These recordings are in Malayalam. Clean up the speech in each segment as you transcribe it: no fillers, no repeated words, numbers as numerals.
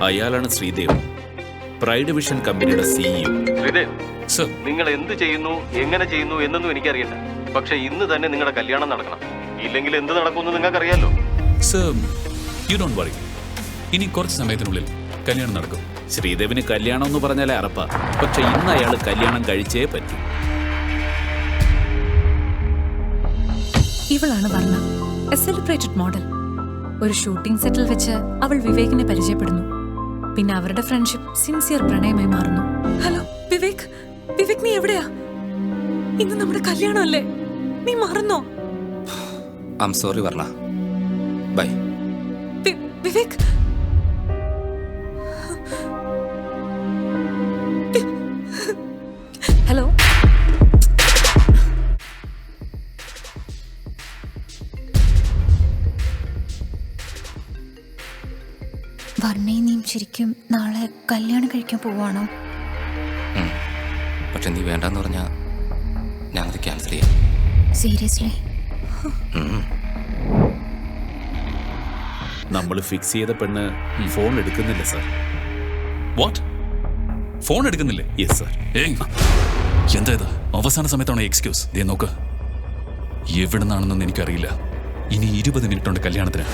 അയാളാണ് ശ്രീദേവ്, പ്രൈഡ് വിഷൻ കമ്പനിയുടെ സിഇഒ. ശ്രീദേവ് സർ, നിങ്ങൾ എന്ത് ചെയ്യുന്നു, എങ്ങനെ ചെയ്യുന്നു എന്നൊന്നും എനിക്കറിയില്ല. പക്ഷെ ഇന്ന് തന്നെ നിങ്ങളുടെ കല്യാണം നടക്കണം. ഇല്ലെങ്കിൽ എന്ത് നടക്കുമെന്ന് നിങ്ങൾക്കറിയാലോ. Sir, you don't worry. ഇനി കുറച്ച് സമയത്തിനുള്ളിൽ കല്യാണം നടക്കും. ശ്രീദേവിന് കല്യാണം എന്ന് പറഞ്ഞാലേ അറപ്പാ. പക്ഷെ ഇന്ന് അയാൾ കല്യാണം കഴിച്ചേ പറ്റൂ. ഇവളാണ് വർണ്ണ, എ സെലിബ്രേറ്റഡ് മോഡൽ. ഒരു ഷൂട്ടിംഗ് സെറ്റിൽ വെച്ച് അവൾ വിവേകിനെ പരിചയപ്പെടുന്നു. പിന്നെ അവരുടെ ഫ്രണ്ട്ഷിപ്പ് സിൻസിയർ പ്രണയമായി മാറുന്നു. ഹലോ വിവേക്, വിവേക് നീ എവിടെയാ? ഇന്ന് നമ്മുടെ കല്യാണമല്ലേ, നീ മറന്നോ? ഐ ആം സോറി വർണ്ണ. ബൈ. വിവേക്, ഹലോ. വർണ്ണയും നീയും ശരിക്കും നാളെ കല്യാണം കഴിക്കാൻ പോവാണോ? പക്ഷെ നീ വേണ്ടെന്ന് പറഞ്ഞാൽ ഞാനത് ക്യാൻസൽ ചെയ്യാം. സീരിയസ്ലി? നമ്മൾ ഫിക്സ് ചെയ്ത പെണ്ണ് ഫോൺ എടുക്കുന്നില്ല സാർ. വാട്ട്? ഫോൺ എടുക്കുന്നില്ലേ? Yes sir. ഏയ്, എന്താ ഇത്? അവസാന സമയത്താണോ എക്സ്ക്യൂസ്? ദേ നോക്ക്, എവിടെ നിന്നാണെന്നൊന്നും എനിക്കറിയില്ല. ഇനി 20 മിനിറ്റ് ഉണ്ട് കല്യാണത്തിന്.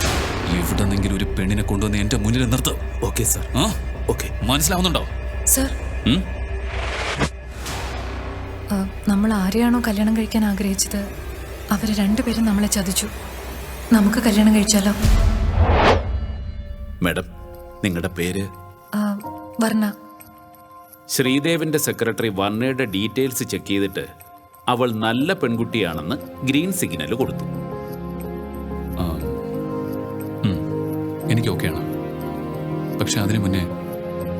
എവിടെന്നെങ്കിലും ഒരു പെണ്ണിനെ കൊണ്ടുവന്ന് എന്റെ മുന്നിൽ നിർത്ത്. Okay sir. ഓക്കെ, മനസ്സിലാവുന്നുണ്ടോ? സർ, നമ്മൾ ആരെയാണോ കല്യാണം കഴിക്കാൻ ആഗ്രഹിച്ചത് അവര് രണ്ടുപേരും നമ്മളെ ചതിച്ചു. നമുക്ക് കല്യാണം കഴിച്ചാലോ? മാഡം, നിങ്ങളുടെ പേര്? വർണ്ണ. ശ്രീദേവിന്റെ സെക്രട്ടറി വർണ്ണയുടെ ഡീറ്റെയിൽസ് ചെക്ക് ചെയ്തിട്ട് അവൾ നല്ല പെൺകുട്ടിയാണെന്ന് ഗ്രീൻ സിഗ്നൽ കൊടുത്തു. എനിക്ക് ഓക്കെയാണ്. പക്ഷെ അതിനു മുന്നേ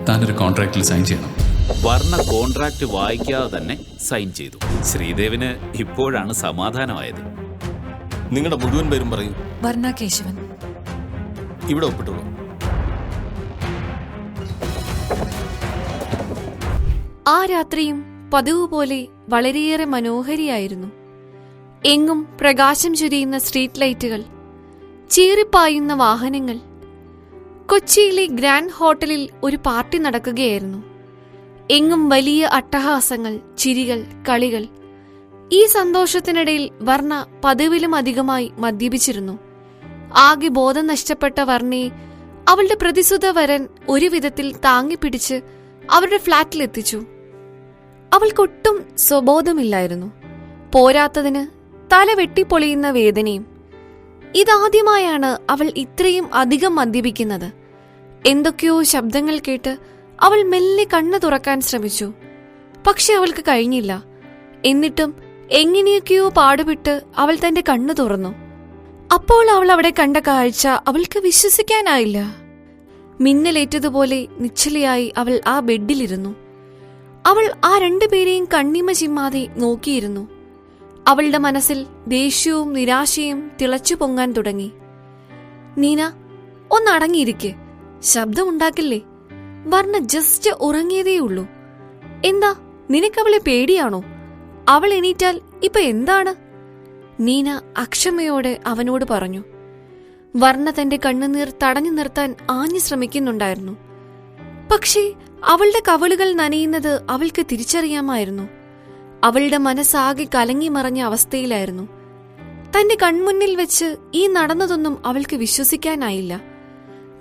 താനൊരു കോൺട്രാക്റ്റിൽ സൈൻ ചെയ്യണം. വർണ്ണ കോൺട്രാക്ട് വായിക്കാതെ തന്നെ സൈൻ ചെയ്തു. ശ്രീദേവിന് ഇപ്പോഴാണ് സമാധാനമായത്. നിങ്ങളുടെ മുഴുവൻ പേരും പറയൂ. വർണ്ണ കേശവൻ. ഇവിടെ ഒപ്പിട്ടുള്ളൂ. ആ രാത്രിയും പതിവ് പോലെ വളരെയേറെ മനോഹരിയായിരുന്നു. എങ്ങും പ്രകാശം ചൊരിയുന്ന സ്ട്രീറ്റ് ലൈറ്റുകൾ, ചീറിപ്പായുന്ന വാഹനങ്ങൾ. കൊച്ചിയിലെ ഗ്രാൻഡ് ഹോട്ടലിൽ ഒരു പാർട്ടി നടക്കുകയായിരുന്നു. എങ്ങും വലിയ അട്ടഹാസങ്ങൾ, ചിരികൾ, കളികൾ. ഈ സന്തോഷത്തിനിടയിൽ വർണ്ണ പതിവിലും അധികമായി മദ്യപിച്ചിരുന്നു. ആകെ ബോധം നഷ്ടപ്പെട്ട വർണ്ണയെ അവളുടെ പ്രതിസുത വരൻ ഒരു വിധത്തിൽ താങ്ങിപ്പിടിച്ച് അവരുടെ ഫ്ളാറ്റിലെത്തിച്ചു. അവൾക്കൊട്ടും സ്വബോധമില്ലായിരുന്നു. പോരാത്തതിന് തല വെട്ടിപ്പൊളിയുന്ന വേദനയും. ഇതാദ്യമായാണ് അവൾ ഇത്രയും അധികം മദ്യപിക്കുന്നത്. എന്തൊക്കെയോ ശബ്ദങ്ങൾ കേട്ട് അവൾ മെല്ലെ കണ്ണു തുറക്കാൻ ശ്രമിച്ചു. പക്ഷെ അവൾക്ക് കഴിഞ്ഞില്ല. എന്നിട്ടും എങ്ങനെയൊക്കെയോ പാടുപെട്ട് അവൾ തന്റെ കണ്ണു തുറന്നു. അപ്പോൾ അവൾ അവിടെ കണ്ട കാഴ്ച അവൾക്ക് വിശ്വസിക്കാനായില്ല. മിന്നലേറ്റതുപോലെ നിശ്ചലയായി അവൾ ആ ബെഡിലിരുന്നു. അവൾ ആ രണ്ടുപേരെയും കണ്ണിമ ചിമ്മാതെ നോക്കിയിരുന്നു. അവളുടെ മനസ്സിൽ ദേഷ്യവും നിരാശയും തിളച്ചു പൊങ്ങാൻ തുടങ്ങി. നീന, ഒന്നടങ്ങിയിരിക്കെ, ശബ്ദമുണ്ടാക്കില്ലേ. വർണ്ണ ജസ്റ്റ് ഉറങ്ങിയതേയുള്ളൂ. എന്താ, നിനക്കവളെ പേടിയാണോ? അവൾ എണീറ്റാൽ ഇപ്പൊ എന്താണ്? നീന അക്ഷമയോടെ അവനോട് പറഞ്ഞു. വർണ്ണ തന്റെ കണ്ണുനീർ തടഞ്ഞു നിർത്താൻ ആഞ്ഞു ശ്രമിക്കുന്നുണ്ടായിരുന്നു. പക്ഷേ അവളുടെ കവിളുകൾ നനയുന്നത് അവൾക്ക് തിരിച്ചറിയാമായിരുന്നു. അവളുടെ മനസ്സാകെ കലങ്ങി മറഞ്ഞ അവസ്ഥയിലായിരുന്നു. തന്റെ കൺമുന്നിൽ വെച്ച് ഈ നടന്നതൊന്നും അവൾക്ക് വിശ്വസിക്കാനായില്ല.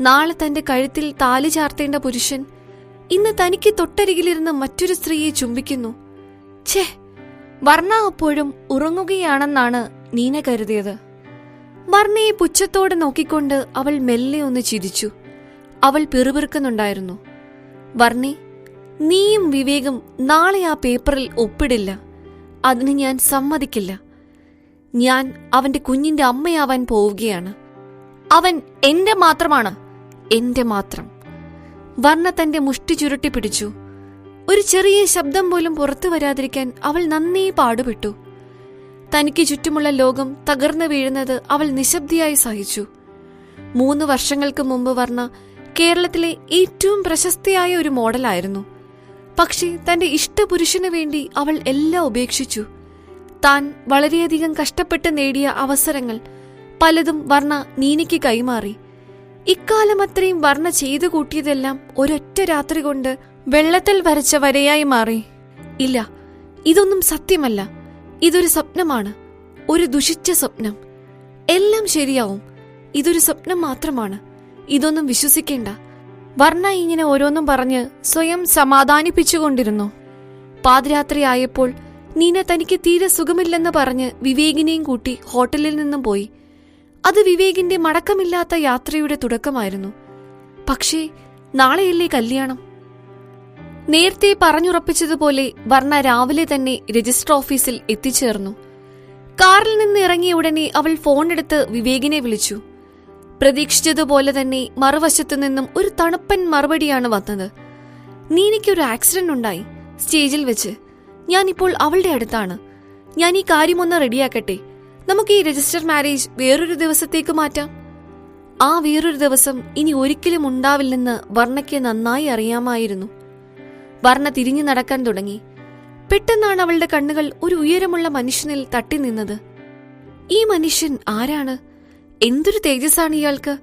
നാളെ തന്റെ കഴുത്തിൽ താലി ചാർത്തേണ്ട പുരുഷൻ ഇന്ന് തനിക്ക് തൊട്ടരികിലിരുന്ന് മറ്റൊരു സ്ത്രീയെ ചുംബിക്കുന്നു. ഛേ, വർണ്ണ അപ്പോഴും ഉറങ്ങുകയാണെന്നാണ് നീന കരുതിയത്. വർണ്ണയെ പുച്ഛത്തോടെ നോക്കിക്കൊണ്ട് അവൾ മെല്ലെ ഒന്ന് ചിരിച്ചു. അവൾ പിറുപിറുക്കുന്നുണ്ടായിരുന്നു. വർണ്ണേ, നീയും വിവേകും നാളെ ആ പേപ്പറിൽ ഒപ്പിടില്ല. അതിന് ഞാൻ സമ്മതിക്കില്ല. ഞാൻ അവന്റെ കുഞ്ഞിന്റെ അമ്മയാവാൻ പോവുകയാണ്. അവൻ എന്റെ മാത്രമാണ്, എന്റെ മാത്രം. വർണ്ണ തന്റെ മുഷ്ടി ചുരുട്ടി പിടിച്ചു. ഒരു ചെറിയ ശബ്ദം പോലും പുറത്തു വരാതിരിക്കാൻ അവൾ നന്നേ പാടുപെട്ടു. തനിക്ക് ചുറ്റുമുള്ള ലോകം തകർന്നു വീഴുന്നത് അവൾ നിശബ്ദയായി സഹിച്ചു. 3 വർഷങ്ങൾക്ക് മുമ്പ് വർണ്ണ കേരളത്തിലെ ഏറ്റവും പ്രശസ്തിയായ ഒരു മോഡലായിരുന്നു. പക്ഷേ തന്റെ ഇഷ്ടപുരുഷനു വേണ്ടി അവൾ എല്ലാം ഉപേക്ഷിച്ചു. താൻ വളരെയധികം കഷ്ടപ്പെട്ട് നേടിയ അവസരങ്ങൾ പലതും വർണ്ണ നീനയ്ക്ക് കൈമാറി. ഇക്കാലം അത്രയും വർണ്ണ ചെയ്തു കൂട്ടിയതെല്ലാം ഒരൊറ്റ രാത്രി കൊണ്ട് വെള്ളത്തിൽ വരച്ച വരയായി മാറി. ഇല്ല, ഇതൊന്നും സത്യമല്ല. ഇതൊരു സ്വപ്നമാണ്, ഒരു ദുഷിച്ച സ്വപ്നം. എല്ലാം ശരിയാവും. ഇതൊരു സ്വപ്നം മാത്രമാണ്. ഇതൊന്നും വിശ്വസിക്കേണ്ട. വർണ്ണ ഇങ്ങനെ ഓരോന്നും പറഞ്ഞ് സ്വയം സമാധാനിപ്പിച്ചുകൊണ്ടിരുന്നു. പാതിരാത്രി ആയപ്പോൾ നീന തനിക്ക് തീരെ സുഖമില്ലെന്ന് പറഞ്ഞ് വിവേകിനെയും കൂട്ടി ഹോട്ടലിൽ നിന്നും പോയി. അത് വിവേകിന്റെ മടക്കമില്ലാത്ത യാത്രയുടെ തുടക്കമായിരുന്നു. പക്ഷേ നാളെയല്ലേ കല്യാണം? നേരത്തെ പറഞ്ഞുറപ്പിച്ചതുപോലെ വർണ്ണ രാവിലെ തന്നെ രജിസ്റ്റർ ഓഫീസിൽ എത്തിച്ചേർന്നു. കാറിൽ നിന്ന് ഇറങ്ങിയ ഉടനെ അവൾ ഫോണെടുത്ത് വിവേകിനെ വിളിച്ചു. പ്രതീക്ഷിച്ചതുപോലെ തന്നെ മറുവശത്തു നിന്നും ഒരു തണുപ്പൻ മറുപടിയാണ് വന്നത്. നീനയ്ക്കൊരു ആക്സിഡന്റ് ഉണ്ടായി സ്റ്റേജിൽ വെച്ച്. ഞാനിപ്പോൾ അവളുടെ അടുത്താണ്. ഞാൻ ഈ കാര്യമൊന്ന് റെഡിയാക്കട്ടെ. നമുക്ക് ഈ രജിസ്റ്റർ മാരേജ് വേറൊരു ദിവസത്തേക്ക് മാറ്റാം. ആ വേറൊരു ദിവസം ഇനി ഒരിക്കലും ഉണ്ടാവില്ലെന്ന് വർണ്ണയ്ക്ക് നന്നായി അറിയാമായിരുന്നു. വർണ്ണ തിരിഞ്ഞു നടക്കാൻ തുടങ്ങി. പെട്ടെന്നാണ് അവളുടെ കണ്ണുകൾ ഒരു ഉയരമുള്ള മനുഷ്യനിൽ തട്ടി നിന്നത്. ഈ മനുഷ്യൻ ആരാണ്? എന്തൊരു തേജസ്സാണ് ഇയാൾക്ക്!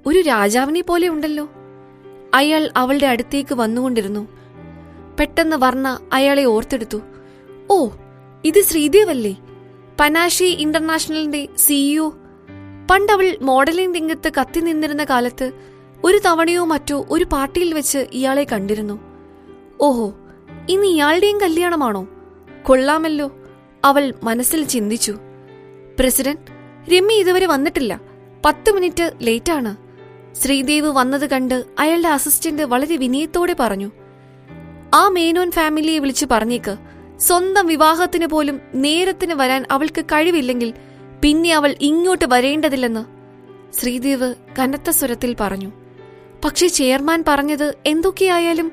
ഒരു രാജാവിനെ പോലെ ഉണ്ടല്ലോ. അയാൾ അവളുടെ അടുത്തേക്ക് വന്നുകൊണ്ടിരുന്നു. പെട്ടെന്ന് വർണ്ണ അയാളെ ഓർത്തെടുത്തു. ഓ, ഇത് ശ്രീദേവല്ലേ, പനാഷി ഇന്റർനാഷണലിന്റെ CEO. പണ്ടവൾ മോഡലിംഗ് രംഗത്ത് കത്തി നിന്നിരുന്ന കാലത്ത് ഒരു തവണയോ മറ്റോ ഒരു പാർട്ടിയിൽ വെച്ച് ഇയാളെ കണ്ടിരുന്നു. ഓഹോ, ഇനി ഇയാളുടെയും കല്യാണമാണോ? കൊള്ളാമല്ലോ, അവൾ മനസ്സിൽ ചിന്തിച്ചു. പ്രസിഡന്റ്, രമ്യ ഇതുവരെ വന്നിട്ടില്ല. 10 മിനിറ്റ് ലേറ്റാണ്. ശ്രീദേവ് വന്നത് കണ്ട് അയാളുടെ അസിസ്റ്റന്റ് വളരെ വിനയത്തോടെ പറഞ്ഞു. ആ മേനോൻ ഫാമിലിയെ വിളിച്ചു പറഞ്ഞേക്ക്, സ്വന്തം വിവാഹത്തിന് പോലും നേരത്തിന് വരാൻ അവൾക്ക് കഴിവില്ലെങ്കിൽ പിന്നെ അവൾ ഇങ്ങോട്ട് വരേണ്ടതില്ലെന്ന് ശ്രീദേവ് കനത്ത സ്വരത്തിൽ പറഞ്ഞു. പക്ഷെ ചെയർമാൻ പറഞ്ഞത് എന്തൊക്കെയായാലും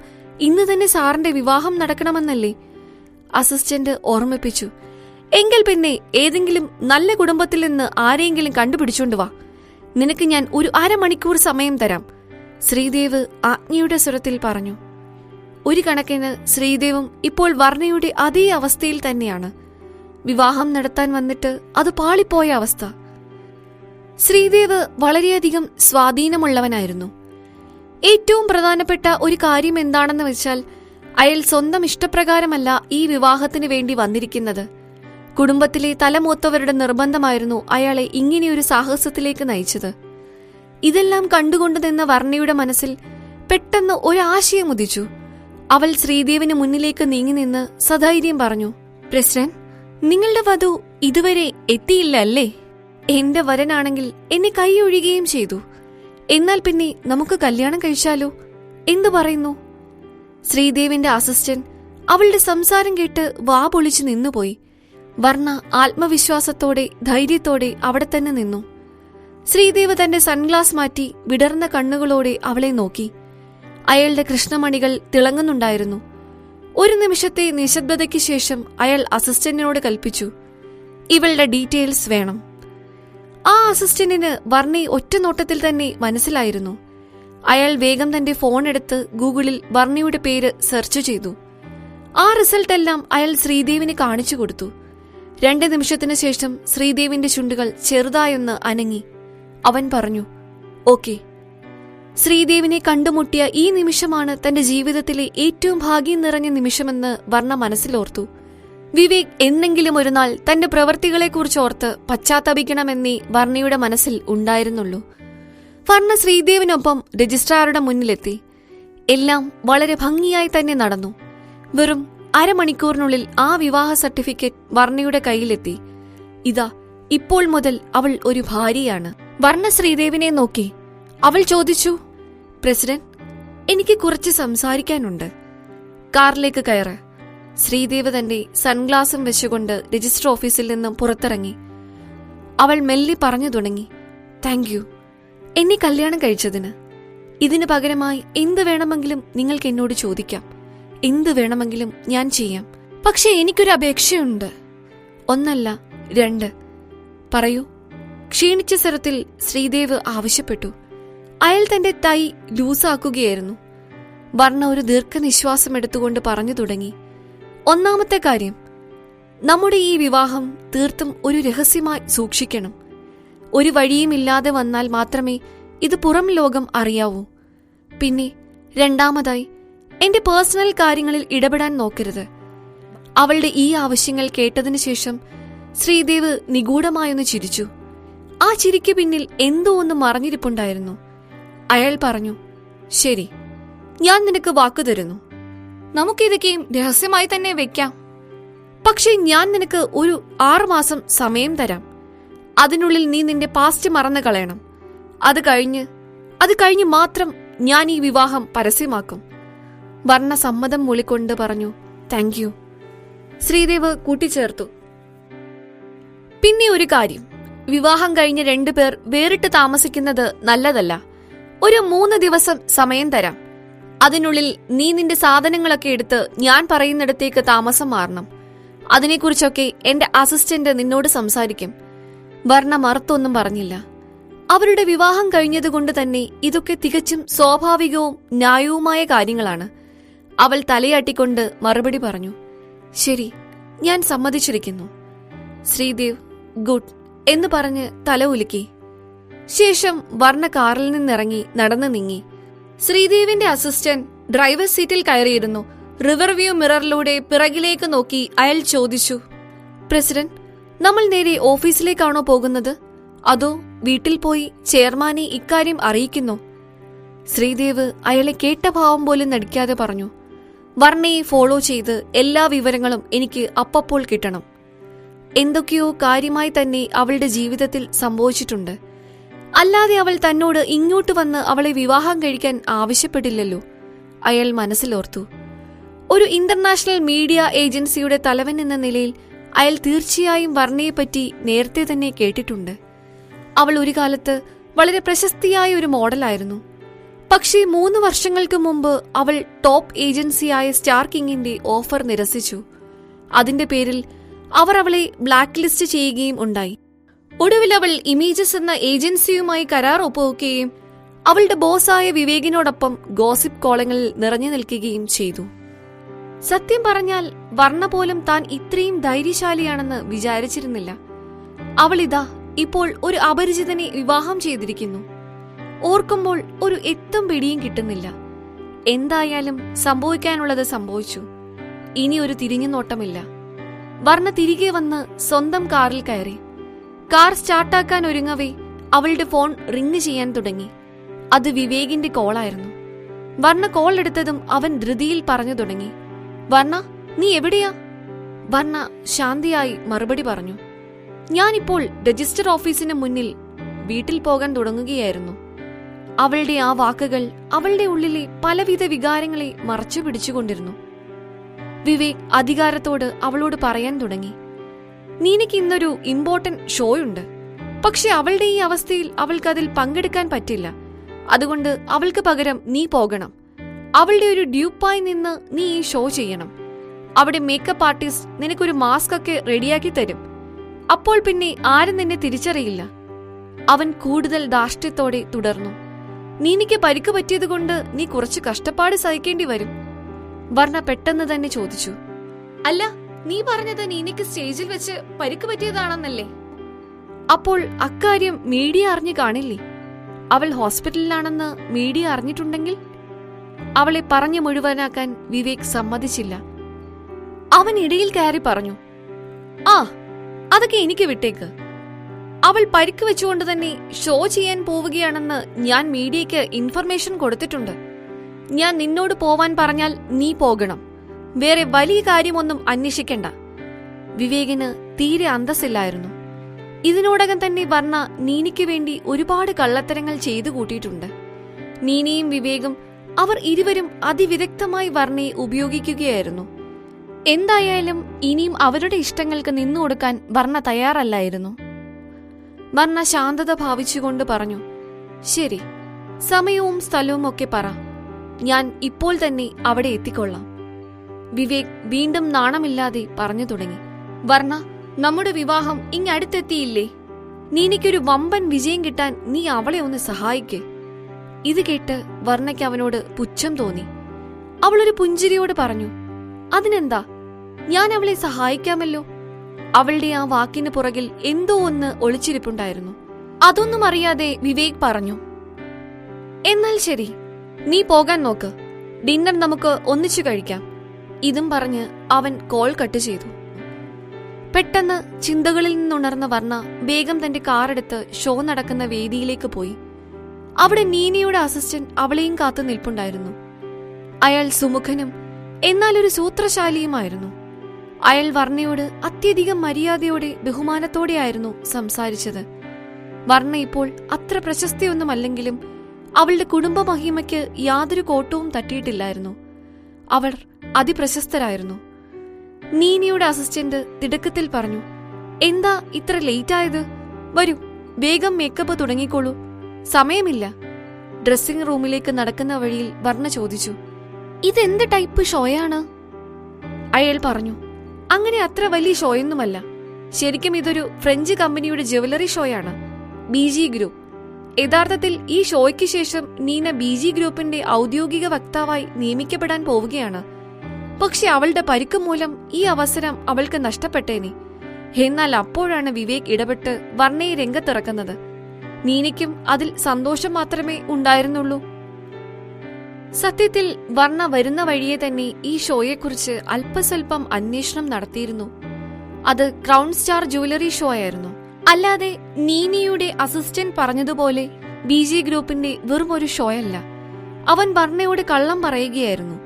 ഇന്ന് തന്നെ സാറിന്റെ വിവാഹം നടക്കണമെന്നല്ലേ? അസിസ്റ്റന്റ് ഓർമ്മിപ്പിച്ചു. എങ്കിൽ പിന്നെ ഏതെങ്കിലും നല്ല കുടുംബത്തിൽ നിന്ന് ആരെയെങ്കിലും കണ്ടുപിടിച്ചോണ്ട് വാ. നിനക്ക് ഞാൻ ഒരു അരമണിക്കൂർ സമയം തരാം, ശ്രീദേവ് ആജ്ഞയുടെ സ്വരത്തിൽ പറഞ്ഞു. ഒരു കണക്കിന് ശ്രീദേവും ഇപ്പോൾ വർണ്ണയുടെ അതേ അവസ്ഥയിൽ തന്നെയാണ്. വിവാഹം നടത്താൻ വന്നിട്ട് അത് പാളിപ്പോയ അവസ്ഥ. ശ്രീദേവ് വളരെയധികം സ്വാധീനമുള്ളവനായിരുന്നു. ഏറ്റവും പ്രധാനപ്പെട്ട ഒരു കാര്യം എന്താണെന്ന് വെച്ചാൽ അയാൾ സ്വന്തം ഇഷ്ടപ്രകാരമല്ല ഈ വിവാഹത്തിന് വേണ്ടി വന്നിരിക്കുന്നത്. കുടുംബത്തിലെ തലമൂത്തവരുടെ നിർബന്ധമായിരുന്നു അയാളെ ഇങ്ങനെയൊരു സാഹസത്തിലേക്ക് നയിച്ചത്. ഇതെല്ലാം കണ്ടുകൊണ്ടു നിന്ന വർണ്ണയുടെ മനസ്സിൽ പെട്ടെന്ന് ഒരാശയം ഉദിച്ചു. അവൾ ശ്രീദേവിന് മുന്നിലേക്ക് നീങ്ങി നിന്ന് സധൈര്യം പറഞ്ഞു. പ്രസിഡന്റ്, നിങ്ങളുടെ വധു ഇതുവരെ എത്തിയില്ല അല്ലേ? എന്റെ വരനാണെങ്കിൽ എന്നെ കൈയൊഴിയുകയും ചെയ്തു. എന്നാൽ പിന്നെ നമുക്ക് കല്യാണം കഴിച്ചാലോ? എന്തു പറയുന്നു? ശ്രീദേവിന്റെ അസിസ്റ്റന്റ് അവളുടെ സംസാരം കേട്ട് വാ പൊളിച്ചു നിന്നുപോയി. വർണ്ണ ആത്മവിശ്വാസത്തോടെ ധൈര്യത്തോടെ അവിടെ തന്നെ നിന്നു. ശ്രീദേവ് തന്റെ സൺഗ്ലാസ് മാറ്റി വിടർന്ന കണ്ണുകളോടെ അവളെ നോക്കി. അയാളുടെ കൃഷ്ണമണികൾ തിളങ്ങുന്നുണ്ടായിരുന്നു. ഒരു നിമിഷത്തെ നിശബ്ദതയ്ക്ക് ശേഷം അയാൾ അസിസ്റ്റന്റിനോട് കൽപ്പിച്ചു, ഇവളുടെ ഡീറ്റെയിൽസ് വേണം. ആ അസിസ്റ്റന്റിന് വർണ്ണയെ ഒറ്റ നോട്ടത്തിൽ തന്നെ മനസ്സിലായിരുന്നു. അയാൾ വേഗം തന്റെ ഫോൺ എടുത്ത് ഗൂഗിളിൽ വർണ്ണയുടെ പേര് സെർച്ച് ചെയ്തു. ആ റിസൾട്ട് എല്ലാം അയാൾ ശ്രീദേവിന് കാണിച്ചു കൊടുത്തു. 2 നിമിഷത്തിനു ശേഷം ശ്രീദേവിന്റെ ചുണ്ടുകൾ ചെറുതായൊന്ന് അനങ്ങി. അവൻ പറഞ്ഞു, ഓക്കെ. ശ്രീദേവിനെ കണ്ടുമുട്ടിയ ഈ നിമിഷമാണ് തന്റെ ജീവിതത്തിലെ ഏറ്റവും ഭാഗ്യം നിറഞ്ഞ നിമിഷമെന്ന് വർണ്ണ മനസ്സിലോർത്തു. വിവേക് എന്നെങ്കിലും ഒരു നാൾ തന്റെ പ്രവൃത്തികളെക്കുറിച്ച് ഓർത്ത് പശ്ചാത്തപിക്കണമെന്നേ വർണ്ണയുടെ മനസ്സിൽ ഉണ്ടായിരുന്നുള്ളൂ. വർണ്ണ ശ്രീദേവിനൊപ്പം രജിസ്ട്രാറുടെ മുന്നിലെത്തി. എല്ലാം വളരെ ഭംഗിയായി തന്നെ നടന്നു. വെറും അരമണിക്കൂറിനുള്ളിൽ ആ വിവാഹ സർട്ടിഫിക്കറ്റ് വർണ്ണയുടെ കയ്യിലെത്തി. ഇതാ, ഇപ്പോൾ മുതൽ അവൾ ഒരു ഭാര്യയാണ്. വർണ്ണ ശ്രീദേവിനെ നോക്കി. അവൾ ചോദിച്ചു, പ്രസിഡന്റ്, എനിക്ക് കുറച്ച് സംസാരിക്കാനുണ്ട്. കാറിലേക്ക് കയറ്. ശ്രീദേവ് തന്റെ സൺഗ്ലാസും വെച്ചുകൊണ്ട് രജിസ്റ്റർ ഓഫീസിൽ നിന്നും പുറത്തിറങ്ങി. അവൾ മെല്ലെ പറഞ്ഞു തുടങ്ങി, താങ്ക് യു എന്നെ കല്യാണം കഴിച്ചതിന്. ഇതിനു പകരമായി എന്ത് വേണമെങ്കിലും നിങ്ങൾക്ക് എന്നോട് ചോദിക്കാം. എന്ത് വേണമെങ്കിലും ഞാൻ ചെയ്യാം. പക്ഷെ എനിക്കൊരു അപേക്ഷയുണ്ട്. 1 അല്ല 2. പറയൂ, ക്ഷീണിച്ച സ്വരത്തിൽ ശ്രീദേവ് ആവശ്യപ്പെട്ടു. അയാൾ തന്റെ തൈ ലൂസാക്കുകയായിരുന്നു. വർണ്ണ ഒരു ദീർഘനിശ്വാസം എടുത്തുകൊണ്ട് പറഞ്ഞു തുടങ്ങി. ഒന്നാമത്തെ കാര്യം, നമ്മുടെ ഈ വിവാഹം തീർത്തും ഒരു രഹസ്യമായി സൂക്ഷിക്കണം. ഒരു വഴിയുമില്ലാതെ വന്നാൽ മാത്രമേ ഇത് പുറം ലോകം അറിയാവൂ. പിന്നെ രണ്ടാമതായി, എന്റെ പേഴ്സണൽ കാര്യങ്ങളിൽ ഇടപെടാൻ നോക്കരുത്. അവളുടെ ഈ ആവശ്യങ്ങൾ കേട്ടതിനു ശേഷം ശ്രീദേവ് നിഗൂഢമായൊന്ന് ചിരിച്ചു. ആ ചിരിക്ക് പിന്നിൽ എന്തോ ഒന്ന് മറഞ്ഞിരിപ്പുണ്ടായിരുന്നു. അയാൾ പറഞ്ഞു, ശരി, ഞാൻ നിനക്ക് വാക്കു തരുന്നു. നമുക്കിതൊക്കെയും രഹസ്യമായി തന്നെ വെക്കാം. പക്ഷേ ഞാൻ നിനക്ക് ഒരു 6 മാസം സമയം തരാം. അതിനുള്ളിൽ നീ നിന്റെ പാസ്റ്റ് മറന്നു കളയണം. അത് കഴിഞ്ഞ് മാത്രം ഞാൻ ഈ വിവാഹം പരസ്യമാക്കും. വർണ്ണ സമ്മതം മൂളിക്കൊണ്ട് പറഞ്ഞു, താങ്ക് യു. ശ്രീദേവ് കൂട്ടിച്ചേർത്തു, പിന്നെ ഒരു കാര്യം, വിവാഹം കഴിഞ്ഞ് 2 പേർ വേറിട്ട് താമസിക്കുന്നത് നല്ലതല്ല. ഒരു 3 ദിവസം സമയം തരാം. അതിനുള്ളിൽ നീ നിന്റെ സാധനങ്ങളൊക്കെ എടുത്ത് ഞാൻ പറയുന്നിടത്തേക്ക് താമസം മാറണം. അതിനെക്കുറിച്ചൊക്കെ എന്റെ അസിസ്റ്റന്റ് നിന്നോട് സംസാരിക്കും. വർണ്ണ മറുത്തൊന്നും പറഞ്ഞില്ല. അവരുടെ വിവാഹം കഴിഞ്ഞതുകൊണ്ട് തന്നെ ഇതൊക്കെ തികച്ചും സ്വാഭാവികവും ന്യായവുമായ കാര്യങ്ങളാണ്. അവൾ തലയാട്ടിക്കൊണ്ട് മറുപടി പറഞ്ഞു, ശരി, ഞാൻ സമ്മതിച്ചിരിക്കുന്നു. ശ്രീദേവ് ഗുഡ് എന്ന് പറഞ്ഞ് തല ഉലുക്കി. ശേഷം വർണ്ണ കാറിൽ നിന്നിറങ്ങി നടന്നു നീങ്ങി. ശ്രീദേവിന്റെ അസിസ്റ്റന്റ് ഡ്രൈവർ സീറ്റിൽ കയറിയിരുന്നു. റിവർ വ്യൂ മിററിലൂടെ പിറകിലേക്ക് നോക്കി അയാൾ ചോദിച്ചു, പ്രസിഡന്റ്, നമ്മൾ നേരെ ഓഫീസിലേക്കാണോ പോകുന്നത്, അതോ വീട്ടിൽ പോയി ചെയർമാനെ ഇക്കാര്യം അറിയിക്കുന്നോ? ശ്രീദേവ് അയാളെ കേട്ട ഭാവം പോലും നടിക്കാതെ പറഞ്ഞു, വർണ്ണയെ ഫോളോ ചെയ്ത് എല്ലാ വിവരങ്ങളും എനിക്ക് അപ്പപ്പോൾ കിട്ടണം. എന്തൊക്കെയോ കാര്യമായി തന്നെ അവളുടെ ജീവിതത്തിൽ സംഭവിച്ചിട്ടുണ്ട്. അല്ലാതെ അവൾ തന്നോട് ഇങ്ങോട്ട് വന്ന് അവളെ വിവാഹം കഴിക്കാൻ ആവശ്യപ്പെട്ടില്ലല്ലോ. അയാൾ മനസ്സിലോർത്തു. ഒരു ഇന്റർനാഷണൽ മീഡിയ ഏജൻസിയുടെ തലവൻ എന്ന നിലയിൽ അയാൾ തീർച്ചയായും വർണ്ണയെപ്പറ്റി നേരത്തെ തന്നെ കേട്ടിട്ടുണ്ട്. അവൾ ഒരു കാലത്ത് വളരെ പ്രശസ്തിയായ ഒരു മോഡലായിരുന്നു. പക്ഷേ 3 വർഷങ്ങൾക്ക് മുമ്പ് അവൾ ടോപ്പ് ഏജൻസിയായ സ്റ്റാർ കിങ്ങിന്റെ ഓഫർ നിരസിച്ചു. അതിന്റെ പേരിൽ അവർ അവളെ ബ്ലാക്ക് ലിസ്റ്റ് ചെയ്യുകയും ഉണ്ടായി. ഒടുവിൽ അവൾ ഇമേജസ് എന്ന ഏജൻസിയുമായി കരാർ ഒപ്പുവെക്കുകയും അവളുടെ ബോസായ വിവേകിനോടൊപ്പം ഗോസിപ്പ് കോളങ്ങളിൽ നിറഞ്ഞു നിൽക്കുകയും ചെയ്തു. സത്യം പറഞ്ഞാൽ വർണ്ണ പോലും താൻ ഇത്രയും ധൈര്യശാലിയാണെന്ന് വിചാരിച്ചിരുന്നില്ല. അവളിതാ ഇപ്പോൾ ഒരു അപരിചിതനെ വിവാഹം ചെയ്തിരിക്കുന്നു. ഓർക്കുമ്പോൾ ഒരു എത്തും പിടിയും കിട്ടുന്നില്ല. എന്തായാലും സംഭവിക്കാനുള്ളത് സംഭവിച്ചു. ഇനി ഒരു തിരിഞ്ഞുനോട്ടമില്ല. വർണ്ണ തിരികെ വന്ന് സ്വന്തം കാറിൽ കയറി. കാർ സ്റ്റാർട്ടാക്കാൻ ഒരുങ്ങവേ അവളുടെ ഫോൺ റിങ് ചെയ്യാൻ തുടങ്ങി. അത് വിവേകിന്റെ കോളായിരുന്നു. വർണ്ണ കോൾ എടുത്തതും അവൻ ധൃതിയിൽ പറഞ്ഞു തുടങ്ങി, വർണ്ണ, നീ എവിടെയാ? വർണ്ണ ശാന്തിയായി മറുപടി പറഞ്ഞു, ഞാനിപ്പോൾ രജിസ്റ്റർ ഓഫീസിന് മുന്നിൽ വീട്ടിൽ പോകാൻ തുടങ്ങുകയായിരുന്നു. അവളുടെ ആ വാക്കുകൾ അവളുടെ ഉള്ളിലെ പലവിധ വികാരങ്ങളെ മറച്ചു പിടിച്ചുകൊണ്ടിരുന്നു. വിവേക് അധികാരത്തോട് അവളോട് പറയാൻ തുടങ്ങി, നീനക്ക് ഇന്നൊരു ഇമ്പോർട്ടന്റ് ഷോയുണ്ട്. പക്ഷെ അവളുടെ ഈ അവസ്ഥയിൽ അവൾക്കതിൽ പങ്കെടുക്കാൻ പറ്റില്ല. അതുകൊണ്ട് അവൾക്ക് പകരം നീ പോകണം. അവളുടെ ഒരു ഡ്യൂപ്പായി നിന്ന് നീ ഈ ഷോ ചെയ്യണം. അവിടെ മേക്കപ്പ് ആർട്ടിസ്റ്റ് നിനക്കൊരു മാസ്ക് ഒക്കെ റെഡിയാക്കി തരും. അപ്പോൾ പിന്നെ ആരും നിന്നെ തിരിച്ചറിയില്ല. അവൻ കൂടുതൽ ധാർഷ്ട്യത്തോടെ തുടർന്നു, നീനിക്ക് പരിക്ക് പറ്റിയതുകൊണ്ട് നീ കുറച്ച് കഷ്ടപ്പാട് സഹിക്കേണ്ടി വരും. വർണ്ണ പെട്ടെന്ന് തന്നെ ചോദിച്ചു, അല്ല, നീ പറഞ്ഞത് നീനിക്ക് സ്റ്റേജിൽ വെച്ച് പരിക്ക് പറ്റിയതാണെന്നല്ലേ? അപ്പോൾ അക്കാര്യം മീഡിയ അറിഞ്ഞു കാണില്ലേ? അവൾ ഹോസ്പിറ്റലിലാണെന്ന് മീഡിയ അറിഞ്ഞിട്ടുണ്ടെങ്കിൽ? അവളെ പറഞ്ഞു മുഴുവനാക്കാൻ വിവേക് സമ്മതിച്ചില്ല. അവൻ ഇടയിൽ കയറി പറഞ്ഞു, ആ, അതൊക്കെ എനിക്ക് വിട്ടേക്ക്. അവൾ പരിക്ക് വെച്ചുകൊണ്ട് തന്നെ ഷോ ചെയ്യാൻ പോവുകയാണെന്ന് ഞാൻ മീഡിയയ്ക്ക് ഇൻഫർമേഷൻ കൊടുത്തിട്ടുണ്ട്. ഞാൻ നിന്നോട് പോവാൻ പറഞ്ഞാൽ നീ പോകണം. വേറെ വലിയ കാര്യമൊന്നും അന്വേഷിക്കണ്ട. വിവേകിന് തീരെ അന്തസ്സില്ലായിരുന്നു. ഇതിനോടകം തന്നെ വർണ്ണ നീനിക്ക് വേണ്ടി ഒരുപാട് കള്ളത്തരങ്ങൾ ചെയ്തു കൂട്ടിയിട്ടുണ്ട്. നീനിയും വിവേകും, അവർ ഇരുവരും അതിവിദഗ്ധമായി വർണ്ണയെ ഉപയോഗിക്കുകയായിരുന്നു. എന്തായാലും ഇനിയും അവരുടെ ഇഷ്ടങ്ങൾക്ക് നിന്നുകൊടുക്കാൻ വർണ്ണ തയ്യാറല്ലായിരുന്നു. വർണ്ണ ശാന്തത ഭാവിച്ചുകൊണ്ട് പറഞ്ഞു, ശരി, സമയവും സ്ഥലവും ഒക്കെ പറ, ഞാൻ ഇപ്പോൾ തന്നെ അവിടെ എത്തിക്കൊള്ളാം. വിവേക് വീണ്ടും നാണമില്ലാതെ പറഞ്ഞു തുടങ്ങി, വർണ്ണ, നമ്മുടെ വിവാഹം ഇങ്ങടുത്തെത്തിയില്ലേ? നീനിക്കൊരു വമ്പൻ വിജയം കിട്ടാൻ നീ അവളെ ഒന്ന് സഹായിക്കേ. ഇത് കേട്ട് വർണ്ണയ്ക്ക് അവനോട് പുച്ഛം തോന്നി. അവളൊരു പുഞ്ചിരിയോട് പറഞ്ഞു, അതിനെന്താ, ഞാൻ അവളെ സഹായിക്കാമല്ലോ. അവളുടെ ആ വാക്കിന് പുറകിൽ എന്തോ ഒന്ന് ഒളിച്ചിരിപ്പുണ്ടായിരുന്നു. അതൊന്നും അറിയാതെ വിവേക് പറഞ്ഞു, എന്നാൽ ശരി, നീ പോകാൻ നോക്ക്. ഡിന്നർ നമുക്ക് ഒന്നിച്ചു കഴിക്കാം. ഇതും പറഞ്ഞ് അവൻ കോൾ കട്ട് ചെയ്തു. പെട്ടെന്ന് ചിന്തകളിൽ നിന്നുണർന്ന വർണ്ണ വേഗം തന്റെ കാറെടുത്ത് ഷോ നടക്കുന്ന വേദിയിലേക്ക് പോയി. അവിടെ നീനയുടെ അസിസ്റ്റന്റ് അവളെയും കാത്തു നിൽപ്പുണ്ടായിരുന്നു. അയാൾ സുമുഖനും എന്നാൽ ഒരു സൂത്രശാലിയുമായിരുന്നു. അയാൾ വർണ്ണയോട് അത്യധികം മര്യാദയോടെ ബഹുമാനത്തോടെയായിരുന്നു സംസാരിച്ചത്. വർണ്ണ ഇപ്പോൾ അത്ര പ്രശസ്തിയൊന്നുമല്ലെങ്കിലും അവളുടെ കുടുംബ മഹിമയ്ക്ക് യാതൊരു കോട്ടവും തട്ടിയിട്ടില്ലായിരുന്നു. അവർ അതിപ്രശസ്തരായിരുന്നു. നീനയുടെ അസിസ്റ്റന്റ് തിടുക്കത്തിൽ പറഞ്ഞു, എന്താ ഇത്ര ലേറ്റ് ആയത്? വരൂ, വേഗം മേക്കപ്പ് തുടങ്ങിക്കോളൂ, സമയമില്ല. ഡ്രസ്സിംഗ് റൂമിലേക്ക് നടക്കുന്ന വഴിയിൽ വർണ്ണ ചോദിച്ചു, ഇതെന്ത് ടൈപ്പ് ഷോയാണ്? അയാൾ പറഞ്ഞു, അങ്ങനെ അത്ര വലിയ ഷോയൊന്നുമല്ല. ശരിക്കും ഇതൊരു ഫ്രഞ്ച് കമ്പനിയുടെ ജ്വല്ലറി ഷോയാണ്, BG ഗ്രൂപ്പ്. യഥാർത്ഥത്തിൽ ഈ ഷോയ്ക്ക് ശേഷം നീന BG ഗ്രൂപ്പിന്റെ ഔദ്യോഗിക വക്താവായി നിയമിക്കപ്പെടാൻ പോവുകയാണ്. പക്ഷെ അവളുടെ പരിക്ക് മൂലം ഈ അവസരം അവൾക്ക് നഷ്ടപ്പെട്ടേനെ. എന്നാൽ അപ്പോഴാണ് വിവേക് ഇടപെട്ട് വർണ്ണയെ രംഗത്തിറക്കുന്നത്. നീനയ്ക്കും അതിൽ സന്തോഷം മാത്രമേ ഉണ്ടായിരുന്നുള്ളൂ. സത്യത്തിൽ വർണ്ണ വരുന്ന വഴിയെ തന്നെ ഈ ഷോയെക്കുറിച്ച് അല്പസ്വല്പം അന്വേഷണം നടത്തിയിരുന്നു. അത് ക്രൗൺ സ്റ്റാർ ജ്വല്ലറി ഷോ ആയിരുന്നു. അല്ലാതെ നീനയുടെ അസിസ്റ്റന്റ് പറഞ്ഞതുപോലെ BG ഗ്രൂപ്പിന്റെ വെറും ഒരു ഷോയല്ല. അവൻ വർണ്ണയോട് കള്ളം പറയുകയായിരുന്നു.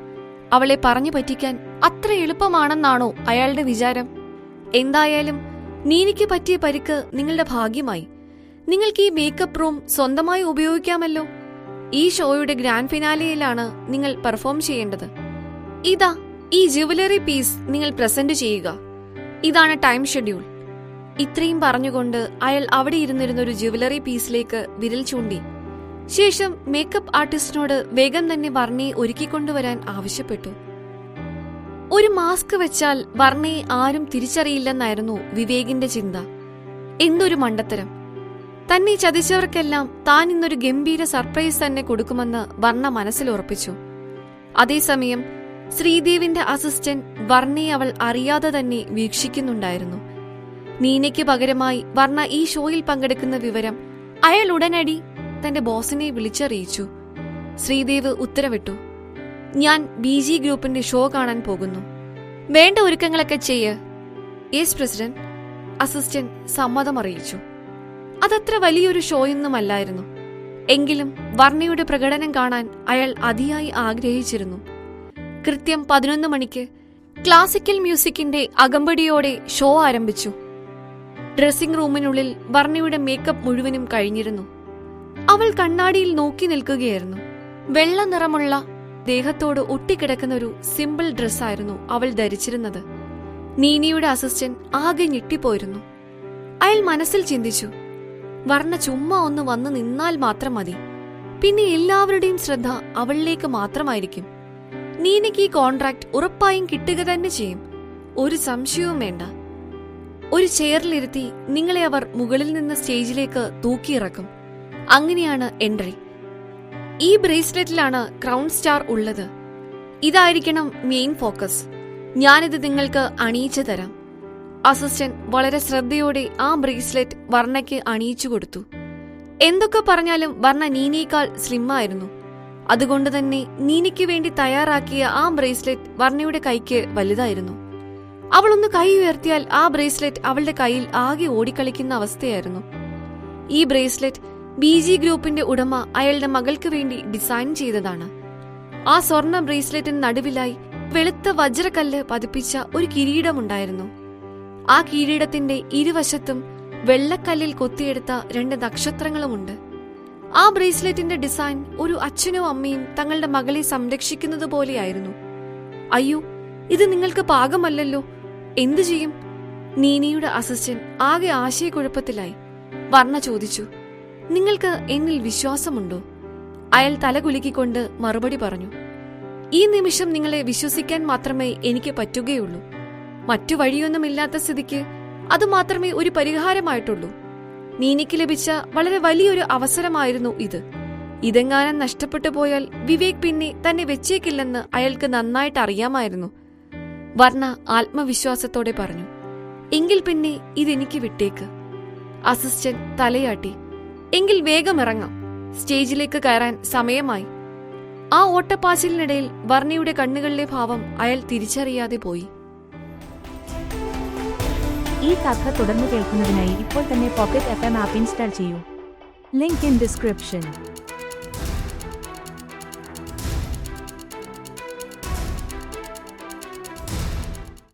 അവളെ പറഞ്ഞു പറ്റിക്കാൻ അത്ര എളുപ്പമാണെന്നാണോ അയാളുടെ വിചാരം? എന്തായാലും നീനയ്ക്ക് പറ്റിയ പരിക്ക് നിങ്ങളുടെ ഭാഗ്യമായി. നിങ്ങൾക്ക് ഈ മേക്കപ്പ് റൂം സ്വന്തമായി ഉപയോഗിക്കാമല്ലോ. ഈ ഷോയുടെ ഗ്രാൻഡ് ഫിനാലെയിലാണ് നിങ്ങൾ പെർഫോം ചെയ്യേണ്ടത്. ഇതാ ഈ ജ്വല്ലറി പീസ് നിങ്ങൾ പ്രസന്റ് ചെയ്യുക. ഇതാണ് ടൈം ഷെഡ്യൂൾ. ഇത്രയും പറഞ്ഞുകൊണ്ട് അയാൾ അവിടെ ഇരുന്നിരുന്ന ഒരു ജ്വല്ലറി പീസിലേക്ക് വിരൽ ചൂണ്ടി. ശേഷം മേക്കപ്പ് ആർട്ടിസ്റ്റിനോട് വേഗം തന്നെ വർണ്ണയെ ഒരുക്കിക്കൊണ്ടുവരാൻ ആവശ്യപ്പെട്ടു. ഒരു മാസ്ക് വെച്ചാൽ വർണ്ണയെ ആരും തിരിച്ചറിയില്ലെന്നായിരുന്നു വിവേകിന്റെ ചിന്ത. എന്തൊരു മണ്ടത്തരം! തന്നെ ചതിച്ചവർക്കെല്ലാം താൻ ഇന്നൊരു ഗംഭീര സർപ്രൈസ് തന്നെ കൊടുക്കുമെന്ന് വർണ്ണ മനസ്സിലുറപ്പിച്ചു. അതേസമയം ശ്രീദേവിന്റെ അസിസ്റ്റന്റ് വർണ്ണയെ അവൾ അറിയാതെ തന്നെ വീക്ഷിക്കുന്നുണ്ടായിരുന്നു. നീനയ്ക്ക് പകരമായി വർണ്ണ ഈ ഷോയിൽ പങ്കെടുക്കുന്ന വിവരം അയാൾ ഉടനടി തന്റെ ബോസിനെ വിളിച്ചറിയിച്ചു. ശ്രീദേവ് ഉത്തരവിട്ടു, ഞാൻ BG ഗ്രൂപ്പിന്റെ ഷോ കാണാൻ പോകുന്നു. വേണ്ട ഒരുക്കങ്ങളൊക്കെ ചെയ്യ്. Yes president. അസിസ്റ്റന്റ് സമ്മതമറിയിച്ചു. അതത്ര വലിയൊരു ഷോയൊന്നുമല്ലായിരുന്നു. എങ്കിലും വർണ്ണയുടെ പ്രകടനം കാണാൻ അയാൾ അതിയായി ആഗ്രഹിച്ചിരുന്നു. കൃത്യം 11 മണിക്ക് ക്ലാസിക്കൽ മ്യൂസിക്കിന്റെ അകമ്പടിയോടെ ഷോ ആരംഭിച്ചു. ഡ്രസ്സിംഗ് റൂമിനുള്ളിൽ വർണ്ണയുടെ മേക്കപ്പ് മുഴുവനും കഴിഞ്ഞിരുന്നു. അവൾ കണ്ണാടിയിൽ നോക്കി നിൽക്കുകയായിരുന്നു. വെള്ള നിറമുള്ള ദേഹത്തോട് ഒട്ടിക്കിടക്കുന്ന ഒരു സിമ്പിൾ ഡ്രസ്സായിരുന്നു അവൾ ധരിച്ചിരുന്നത്. നീനയുടെ അസിസ്റ്റന്റ് ആകെ ഞെട്ടിപ്പോയിരുന്നു. അയാൾ മനസ്സിൽ ചിന്തിച്ചു, വർണ്ണ ചുമ്മാ ഒന്ന് വന്നു നിന്നാൽ മാത്രം മതി. പിന്നെ എല്ലാവരുടെയും ശ്രദ്ധ അവളിലേക്ക് മാത്രമായിരിക്കും. നീനയ്ക്ക് ഈ കോൺട്രാക്ട് ഉറപ്പായും കിട്ടുക തന്നെ ചെയ്യും. ഒരു സംശയവും വേണ്ട. ഒരു ചെയറിലിരുത്തി നിങ്ങളെ അവർ മുകളിൽ നിന്ന് സ്റ്റേജിലേക്ക് തൂക്കിയിറക്കും. അങ്ങനെയാണ് എൻട്രി. ഈ ബ്രേസ്ലെറ്റിലാണ് ക്രൗൺ സ്റ്റാർ ഉള്ളത്. ഇതായിരിക്കണം മെയിൻ ഫോക്കസ്. ഞാനിത് നിങ്ങൾക്ക് അണിയിച്ചു തരാം. അസിസ്റ്റന്റ് വളരെ ശ്രദ്ധയോടെ ആ ബ്രേസ്ലെറ്റ് വർണ്ണയ്ക്ക് അണിയിച്ചു കൊടുത്തു. എന്തൊക്കെ പറഞ്ഞാലും വർണ്ണ നീനയേക്കാൾ സ്ലിമ്മായിരുന്നു. അതുകൊണ്ട് തന്നെ നീനയ്ക്ക് വേണ്ടി തയ്യാറാക്കിയ ആ ബ്രേസ്ലെറ്റ് വർണ്ണയുടെ കൈക്ക് വലുതായിരുന്നു. അവളൊന്ന് കൈ ഉയർത്തിയാൽ ആ ബ്രേസ്ലെറ്റ് അവളുടെ കയ്യിൽ ആകെ ഓടിക്കളിക്കുന്ന അവസ്ഥയായിരുന്നു. ഈ ബ്രേസ്ലെറ്റ് BG ഗ്രൂപ്പിന്റെ ഉടമ അയാളുടെ മകൾക്ക് വേണ്ടി ഡിസൈൻ ചെയ്തതാണ്. ആ സ്വർണ്ണ ബ്രേസ്ലെറ്റിന് നടുവിലായി വെളുത്ത വജ്രക്കല്ല് പതിപ്പിച്ച ഒരു കിരീടമുണ്ടായിരുന്നു. ആ കിരീടത്തിന്റെ ഇരുവശത്തും വെള്ളക്കല്ലിൽ കൊത്തിയെടുത്ത 2 നക്ഷത്രങ്ങളുമുണ്ട്. ആ ബ്രേസ്ലെറ്റിന്റെ ഡിസൈൻ ഒരു അച്ഛനും അമ്മയും തങ്ങളുടെ മകളെ സംരക്ഷിക്കുന്നത് പോലെയായിരുന്നു. അയ്യോ, ഇത് നിങ്ങൾക്ക് പാകമല്ലല്ലോ, എന്തു ചെയ്യും? നീനയുടെ അസിസ്റ്റന്റ് ആകെ ആശയക്കുഴപ്പത്തിലായി. വർണ്ണ ചോദിച്ചു, നിങ്ങൾക്ക് എന്നിൽ വിശ്വാസമുണ്ടോ? അയാൾ തലകുലുക്കിക്കൊണ്ട് മറുപടി പറഞ്ഞു, ഈ നിമിഷം നിങ്ങളെ വിശ്വസിക്കാൻ മാത്രമേ എനിക്ക് പറ്റുകയുള്ളൂ. മറ്റു വഴിയൊന്നുമില്ലാത്ത സ്ഥിതിക്ക് അത് മാത്രമേ ഒരു പരിഹാരമായിട്ടുള്ളൂ. നീനയ്ക്ക് ലഭിച്ച വളരെ വലിയൊരു അവസരമായിരുന്നു ഇത്. ഇതെങ്ങാനും നഷ്ടപ്പെട്ടു പോയാൽ വിവേക് പിന്നെ തന്നെ വെച്ചേക്കില്ലെന്ന് അയാൾക്ക് നന്നായിട്ട് അറിയാമായിരുന്നു. വർണ്ണ ആത്മവിശ്വാസത്തോടെ പറഞ്ഞു, എങ്കിൽ പിന്നെ ഇതെനിക്ക് വിട്ടേക്ക്. അസിസ്റ്റന്റ് തലയാട്ടി, എങ്കിൽ വേഗം ഇറങ്ങാം. സ്റ്റേജിലേക്ക് കയറാൻ സമയമായി. ആ ഓട്ടപ്പാച്ചിലിനിടയിൽ വർണ്ണയുടെ കണ്ണുകളിലെ ഭാവം അയാൾ തിരിച്ചറിയാതെ പോയി. ഈ കഥ തുടർന്ന് കേൾക്കുന്നതിനായി ഇപ്പോൾ തന്നെ പോക്കറ്റ് FM ആപ്പ് ഇൻസ്റ്റാൾ ചെയ്യൂ. Link in description.